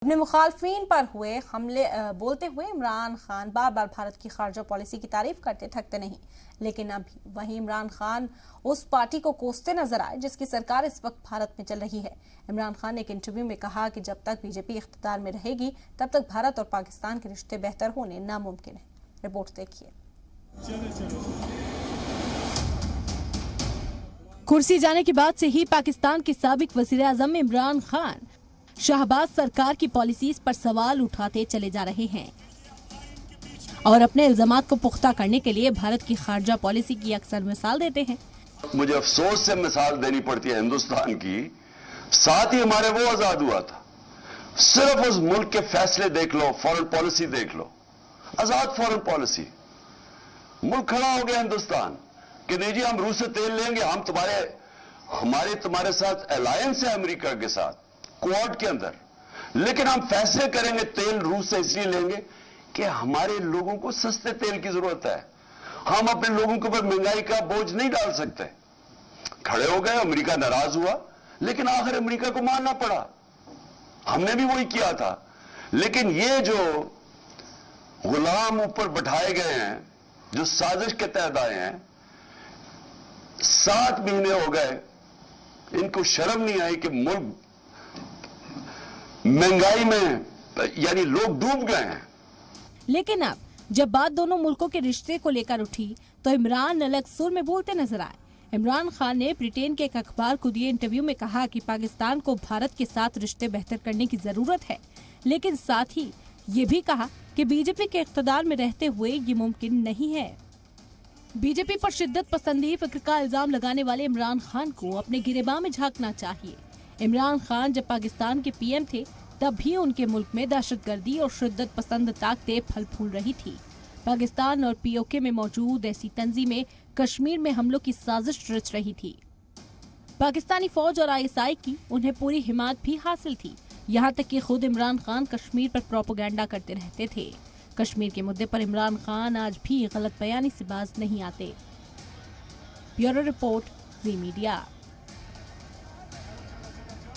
اپنے مخالفین پر ہوئے حملے بولتے ہوئے عمران خان بار بار بھارت کی خارجہ پالیسی کی تعریف کرتے تھکتے نہیں، لیکن ابھی وہیں عمران خان اس پارٹی کو کوستے نظر آئے جس کی سرکار اس وقت بھارت میں چل رہی ہے۔ عمران خان نے ایک انٹرویو میں کہا کہ جب تک بی جے پی اقتدار میں رہے گی تب تک بھارت اور پاکستان کے رشتے بہتر ہونے ناممکن ہے۔ رپورٹ دیکھیے۔ کرسی جانے کے بعد سے ہی پاکستان کے سابق وزیر اعظم عمران خان شہباز سرکار کی پالیسیز پر سوال اٹھاتے چلے جا رہے ہیں اور اپنے الزامات کو پختہ کرنے کے لیے بھارت کی خارجہ پالیسی کی اکثر مثال دیتے ہیں۔ مجھے افسوس سے مثال دینی پڑتی ہے ہندوستان کی، ساتھ ہی ہمارے وہ آزاد ہوا تھا۔ صرف اس ملک کے فیصلے دیکھ لو، فورن پالیسی دیکھ لو، آزاد فورن پالیسی۔ ملک کھڑا ہو گیا ہندوستان کہ نہیں جی ہم روس سے تیل لیں گے، ہم تمہارے ساتھ الائنس ہے امریکہ کے ساتھ کوارڈ کے اندر، لیکن ہم فیصلے کریں گے تیل روس سے اس لیے لیں گے کہ ہمارے لوگوں کو سستے تیل کی ضرورت ہے، ہم اپنے لوگوں کے اوپر مہنگائی کا بوجھ نہیں ڈال سکتے۔ کھڑے ہو گئے، امریکہ ناراض ہوا، لیکن آخر امریکہ کو ماننا پڑا۔ ہم نے بھی وہی کیا تھا، لیکن یہ جو غلام اوپر بٹھائے گئے ہیں، جو سازش کے تحت آئے ہیں، 7 مہینے ہو گئے، ان کو شرم نہیں آئی کہ ملک مہنگائی میں یعنی لوگ ڈوب گئے ہیں۔ لیکن اب جب بات دونوں ملکوں کے رشتے کو لے کر اٹھی تو عمران الگ سر میں بولتے نظر آئے۔ عمران خان نے برطانیہ کے ایک اخبار کو دیے انٹرویو میں کہا کہ پاکستان کو بھارت کے ساتھ رشتے بہتر کرنے کی ضرورت ہے، لیکن ساتھ ہی یہ بھی کہا کہ بی جے پی کے اقتدار میں رہتے ہوئے یہ ممکن نہیں ہے۔ بی جے پی پر شدت پسندی فکر کا الزام لگانے والے عمران خان کو اپنے گریباں میں جھانکنا چاہیے۔ عمران خان جب پاکستان کے پی ایم تھے تب بھی ان کے ملک میں دہشت گردی اور شدت پسند طاقتیں پھل پھول رہی تھی۔ پاکستان اور پی او کے میں موجود ایسی تنظیمیں کشمیر میں حملوں کی سازش رچ رہی تھی۔ پاکستانی فوج اور آئی ایس آئی کی انہیں پوری حمایت بھی حاصل تھی، یہاں تک کہ خود عمران خان کشمیر پر پروپیگنڈا کرتے رہتے تھے۔ کشمیر کے مدعے پر عمران خان آج بھی غلط بیانی سے باز نہیں آتے۔ بیورو رپورٹ، زی میڈیا۔